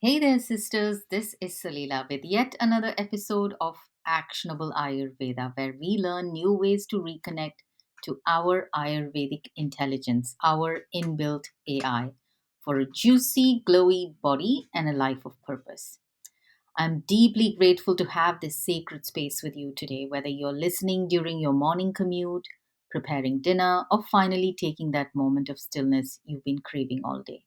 Hey there, sisters. This is Salila with yet another episode of Actionable Ayurveda, where we learn new ways to reconnect to our Ayurvedic intelligence, our inbuilt AI, for a juicy, glowy body and a life of purpose. I'm deeply grateful to have this sacred space with you today, whether you're listening during your morning commute, preparing dinner, or finally taking that moment of stillness you've been craving all day.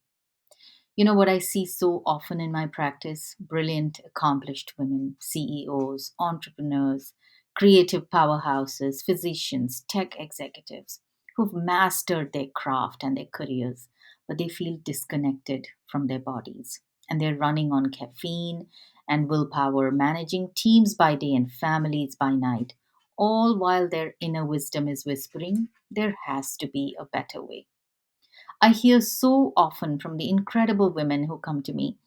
You know what I see so often in my practice? Brilliant, accomplished women, CEOs, entrepreneurs, creative powerhouses, physicians, tech executives who've mastered their craft and their careers, but they feel disconnected from their bodies. And they're running on caffeine and willpower, managing teams by day and families by night, all while their inner wisdom is whispering, there has to be a better way. I hear so often from the incredible women who come to me,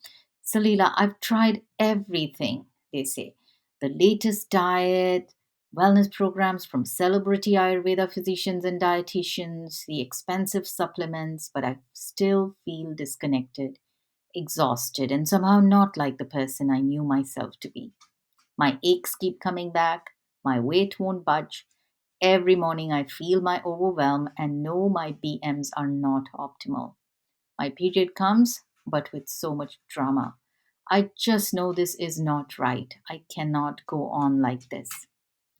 Salila, I've tried everything, they say. The latest diet, wellness programs from celebrity Ayurveda physicians and dietitians, the expensive supplements, but I still feel disconnected, exhausted, and somehow not like the person I knew myself to be. My aches keep coming back, my weight won't budge, every morning I feel my overwhelm and know my BMs are not optimal. My period comes, but with so much drama. I just know this is not right. I cannot go on like this.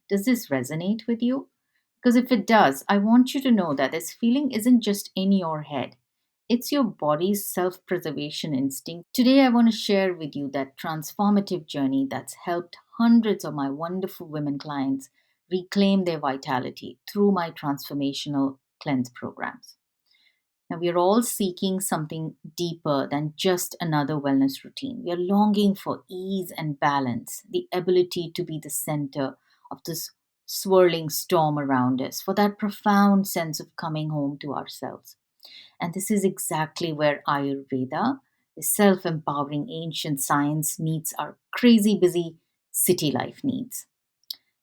Does this resonate with you? Because if it does, I want you to know that this feeling isn't just in your head. It's your body's self preservation instinct. Today, I want to share with you that transformative journey that's helped hundreds of my wonderful women clients reclaim their vitality through my transformational cleanse programs. Now, we are all seeking something deeper than just another wellness routine. We are longing for ease and balance, the ability to be the center of this swirling storm around us, for that profound sense of coming home to ourselves. And this is exactly where Ayurveda, the self empowering ancient science, meets our crazy busy city life needs.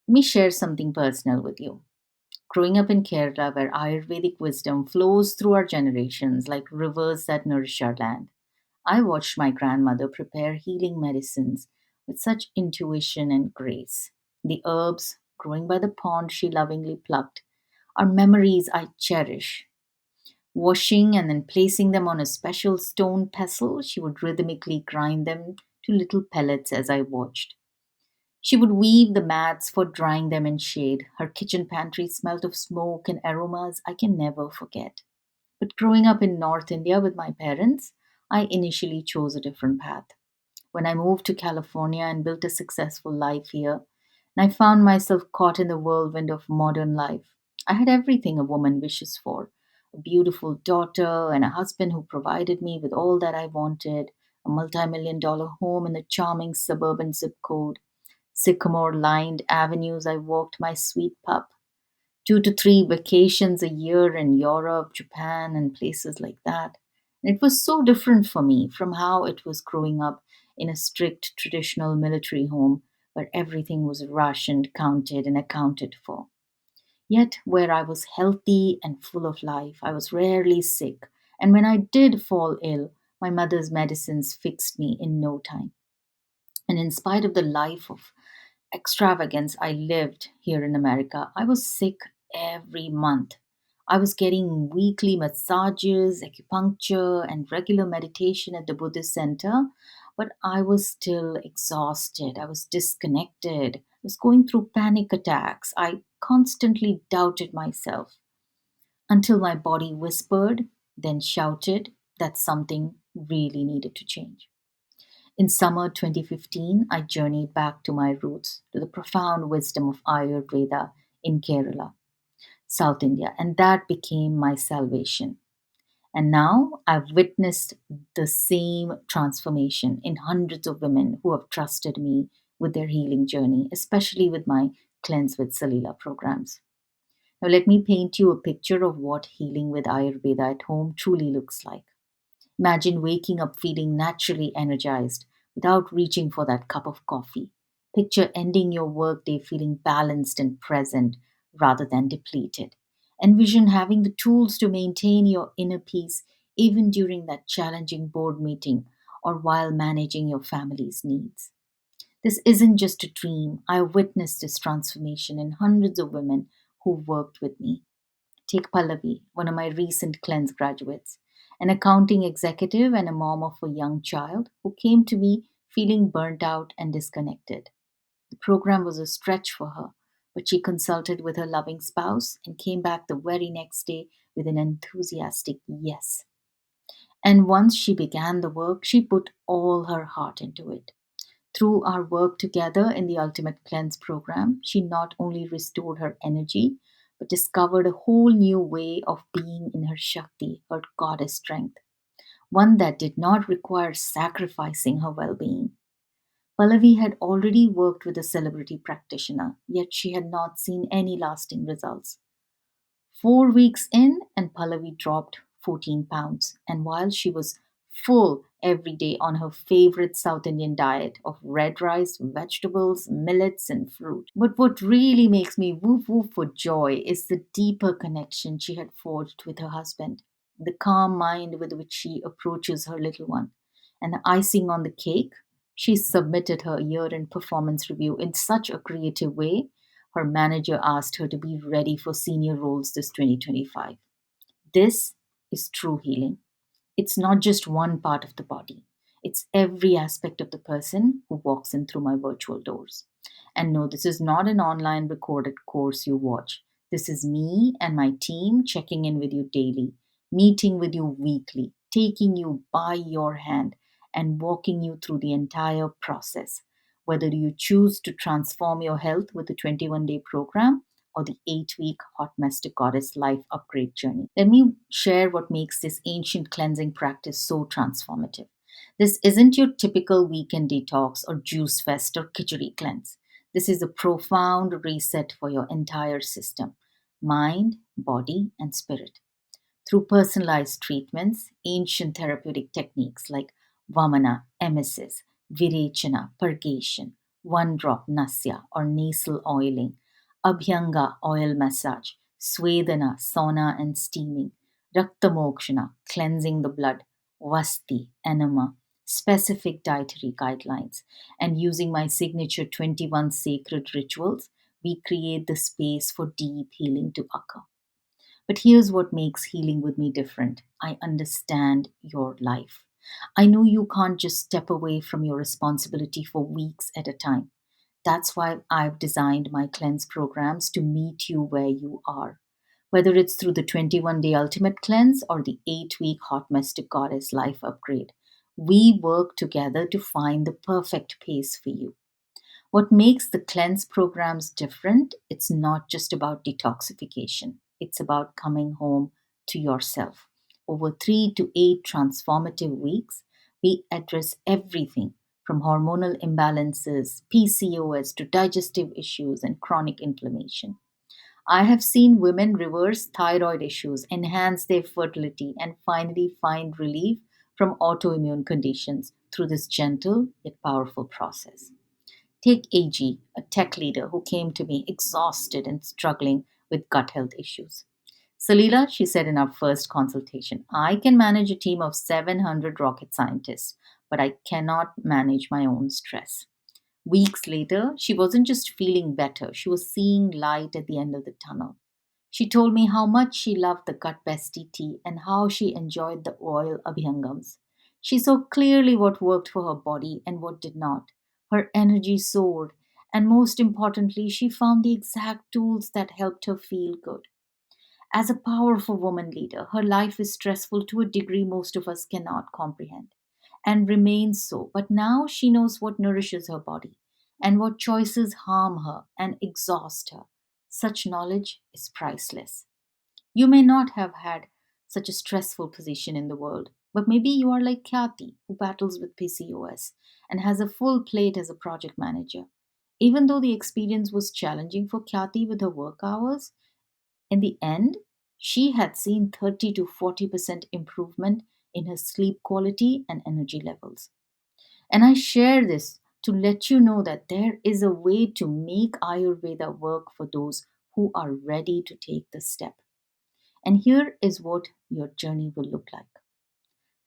Let me share something personal with you. Growing up in Kerala, where Ayurvedic wisdom flows through our generations like rivers that nourish our land, I watched my grandmother prepare healing medicines with such intuition and grace. The herbs growing by the pond she lovingly plucked are memories I cherish. Washing and then placing them on a special stone pestle, she would rhythmically grind them to little pellets as I watched. She would weave the mats for drying them in shade. Her kitchen pantry smelt of smoke and aromas I can never forget. But growing up in North India with my parents, I initially chose a different path. When I moved to California and built a successful life here, and I found myself caught in the whirlwind of modern life. I had everything a woman wishes for: a beautiful daughter and a husband who provided me with all that I wanted, a multi-million-dollar home in a charming suburban zip code, sycamore lined avenues I walked my sweet pup, 2 to 3 vacations a year in Europe, Japan, and places like that. And it was so different for me from how it was growing up in a strict traditional military home where everything was rationed, counted, and accounted for. Yet, where I was healthy and full of life, I was rarely sick. And when I did fall ill, my mother's medicines fixed me in no time. And in spite of the life of extravagance I lived here in America, I was sick every month. I was getting weekly massages, acupuncture, and regular meditation at the Buddhist center, but I was still exhausted. I was disconnected. I was going through panic attacks. I constantly doubted myself until my body whispered, then shouted that something really needed to change. In summer 2015, I journeyed back to my roots, to the profound wisdom of Ayurveda in Kerala, South India, and that became my salvation. And now I've witnessed the same transformation in hundreds of women who have trusted me with their healing journey, especially with my Cleanse with Salila programs. Now, let me paint you a picture of what healing with Ayurveda at home truly looks like. Imagine waking up feeling naturally energized without reaching for that cup of coffee. Picture ending your workday feeling balanced and present rather than depleted. Envision having the tools to maintain your inner peace even during that challenging board meeting or while managing your family's needs. This isn't just a dream. I witnessed this transformation in hundreds of women who worked with me. Take Pallavi, one of my recent cleanse graduates, an accounting executive and a mom of a young child who came to me feeling burnt out and disconnected. The program was a stretch for her, but she consulted with her loving spouse and came back the very next day with an enthusiastic yes. And once she began the work, she put all her heart into it. Through our work together in the Ultimate Cleanse program, she not only restored her energy, but discovered a whole new way of being in her Shakti, her goddess strength, one that did not require sacrificing her well being. Pallavi had already worked with a celebrity practitioner, yet she had not seen any lasting results. 4 weeks in, and Pallavi dropped 14 pounds. And while she was full every day on her favorite South Indian diet of red rice, vegetables, millets, and fruit. But what really makes me whoop whoop for joy is the deeper connection she had forged with her husband, the calm mind with which she approaches her little one. And the icing on the cake, she submitted her year end performance review in such a creative way her manager asked her to be ready for senior roles this 2025. This is true healing. It's not just one part of the body, it's every aspect of the person who walks in through my virtual doors. And no, this is not an online recorded course you watch. This is me and my team checking in with you daily, meeting with you weekly, taking you by your hand, and walking you through the entire process. Whether you choose to transform your health with the 21-day program or the 8-week Hot Mess to Goddess life upgrade journey. Let me share what makes this ancient cleansing practice so transformative. This isn't your typical weekend detox or juice fest or khichdi cleanse. This is a profound reset for your entire system, mind, body, and spirit. Through personalized treatments, ancient therapeutic techniques like Vamana, emesis, Virechana, purgation, one drop nasya or nasal oiling, Abhyanga oil massage, Swedana, sauna and steaming, Raktamokshana, cleansing the blood, Vasti, enema, specific dietary guidelines, and using my signature 21 sacred rituals, we create the space for deep healing to occur. But here's what makes healing with me different. I understand your life. I know you can't just step away from your responsibility for weeks at a time. That's why I've designed my cleanse programs to meet you where you are. Whether it's through the 21-day ultimate cleanse or the 8-week hot mess to goddess life upgrade, we work together to find the perfect pace for you. What makes the cleanse programs different, it's not just about detoxification, it's about coming home to yourself. Over 3 to 8 transformative weeks, we address everything from hormonal imbalances, PCOS, to digestive issues and chronic inflammation. I have seen women reverse thyroid issues, enhance their fertility, and finally find relief from autoimmune conditions through this gentle yet powerful process. Take AG, a tech leader who came to me exhausted and struggling with gut health issues. Salila, she said in our first consultation, I can manage a team of 700 rocket scientists, but I cannot manage my own stress. Weeks later, she wasn't just feeling better, she was seeing light at the end of the tunnel. She told me how much she loved the gut bestie tea and how she enjoyed the oil abhyangams. She saw clearly what worked for her body and what did not. Her energy soared, and most importantly, she found the exact tools that helped her feel good. As a powerful woman leader, her life is stressful to a degree most of us cannot comprehend, and remains so. But now she knows what nourishes her body and what choices harm her and exhaust her. Such knowledge is priceless. You may not have had such a stressful position in the world, but maybe you are like Khyati, who battles with PCOS and has a full plate as a project manager. Even though the experience was challenging for Khyati with her work hours, in the end, she had seen 30 to 40% improvement in her sleep quality and energy levels. And I share this to let you know that there is a way to make Ayurveda work for those who are ready to take the step. And here is what your journey will look like.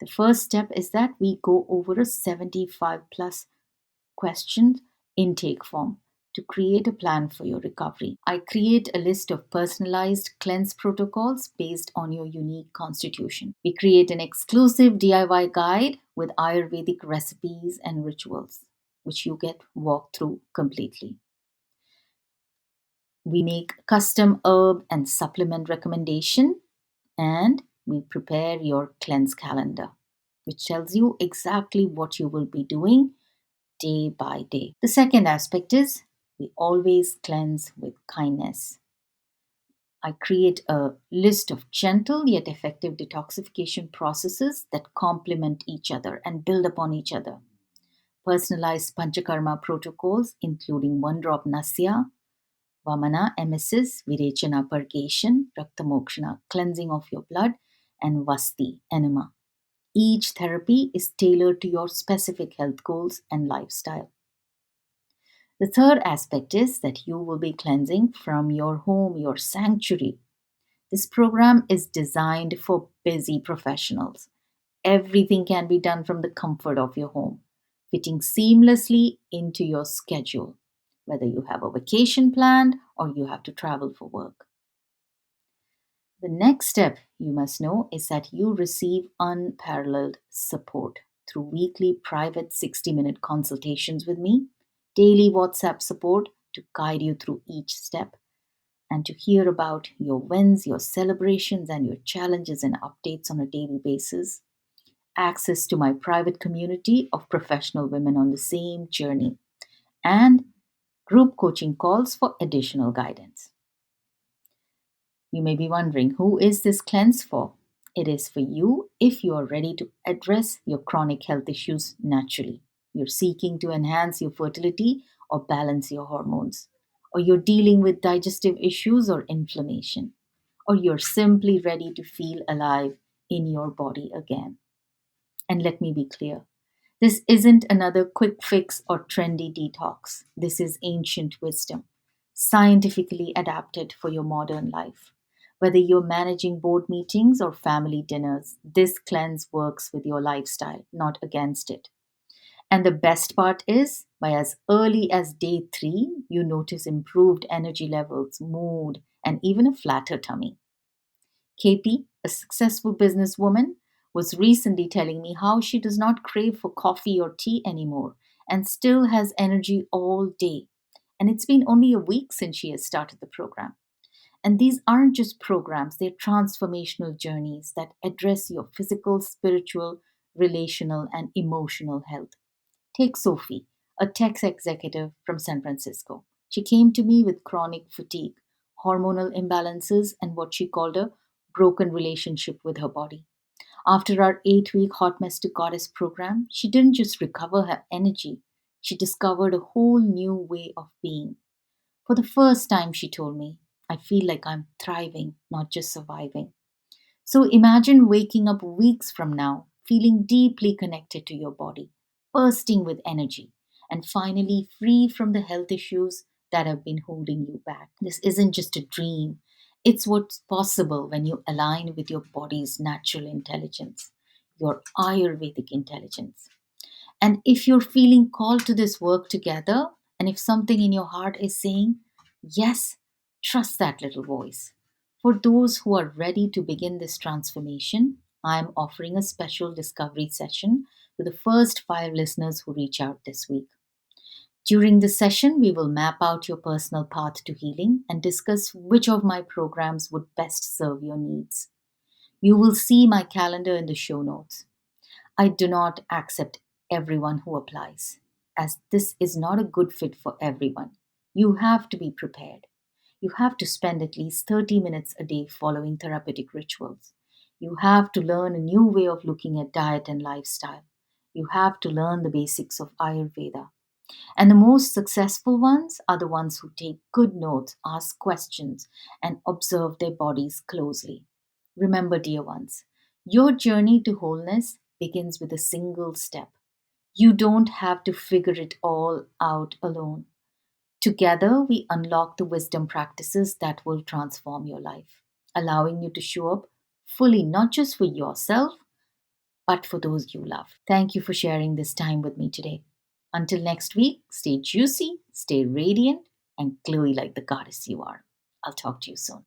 The first step is that we go over a 75 plus question intake form to create a plan for your recovery. I create a list of personalized cleanse protocols based on your unique constitution. We create an exclusive DIY guide with Ayurvedic recipes and rituals, which you get walked through completely. We make custom herb and supplement recommendation, and we prepare your cleanse calendar, which tells you exactly what you will be doing day by day. The second aspect is we always cleanse with kindness. I create a list of gentle yet effective detoxification processes that complement each other and build upon each other. Personalized Panchakarma protocols, including one drop Nasya, Vamana, emesis, Virechana, purgation, Raktamokshana, cleansing of your blood, and Vasti, enema. Each therapy is tailored to your specific health goals and lifestyle. The third aspect is that you will be cleansing from your home, your sanctuary. This program is designed for busy professionals. Everything can be done from the comfort of your home, fitting seamlessly into your schedule, whether you have a vacation planned or you have to travel for work. The next step you must know is that you receive unparalleled support through weekly private 60-minute consultations with me, daily WhatsApp support to guide you through each step, and to hear about your wins, your celebrations, and your challenges and updates on a daily basis. Access to my private community of professional women on the same journey, and group coaching calls for additional guidance. You may be wondering, who is this cleanse for? It is for you if you are ready to address your chronic health issues naturally. You're seeking to enhance your fertility or balance your hormones, or you're dealing with digestive issues or inflammation, or you're simply ready to feel alive in your body again. And let me be clear, this isn't another quick fix or trendy detox. This is ancient wisdom, scientifically adapted for your modern life. Whether you're managing board meetings or family dinners, this cleanse works with your lifestyle, not against it. And the best part is, by as early as day 3, you notice improved energy levels, mood, and even a flatter tummy. KP, a successful businesswoman, was recently telling me how she does not crave for coffee or tea anymore and still has energy all day. And it's been only a week since she has started the program. And these aren't just programs, they're transformational journeys that address your physical, spiritual, relational, and emotional health. Take Sophie, a tech executive from San Francisco. She came to me with chronic fatigue, hormonal imbalances, and what she called a broken relationship with her body. After our 8 week Hot Mess to Goddess program, she didn't just recover her energy, she discovered a whole new way of being. For the first time, she told me, I feel like I'm thriving, not just surviving. So imagine waking up weeks from now, feeling deeply connected to your body, bursting with energy, and finally free from the health issues that have been holding you back. This isn't just a dream, it's what's possible when you align with your body's natural intelligence, your Ayurvedic intelligence. And if you're feeling called to this work together, and if something in your heart is saying, yes, trust that little voice. For those who are ready to begin this transformation, I'm offering a special discovery session to the first 5 listeners who reach out this week. During this session, we will map out your personal path to healing and discuss which of my programs would best serve your needs. You will see my calendar in the show notes. I do not accept everyone who applies, as this is not a good fit for everyone. You have to be prepared. You have to spend at least 30 minutes a day following therapeutic rituals. You have to learn a new way of looking at diet and lifestyle. You have to learn the basics of Ayurveda. And the most successful ones are the ones who take good notes, ask questions, and observe their bodies closely. Remember, dear ones, your journey to wholeness begins with a single step. You don't have to figure it all out alone. Together, we unlock the wisdom practices that will transform your life, allowing you to show up fully not just for yourself, but for those you love. Thank you for sharing this time with me today. Until next week, stay juicy, stay radiant, and glowy like the goddess you are. I'll talk to you soon.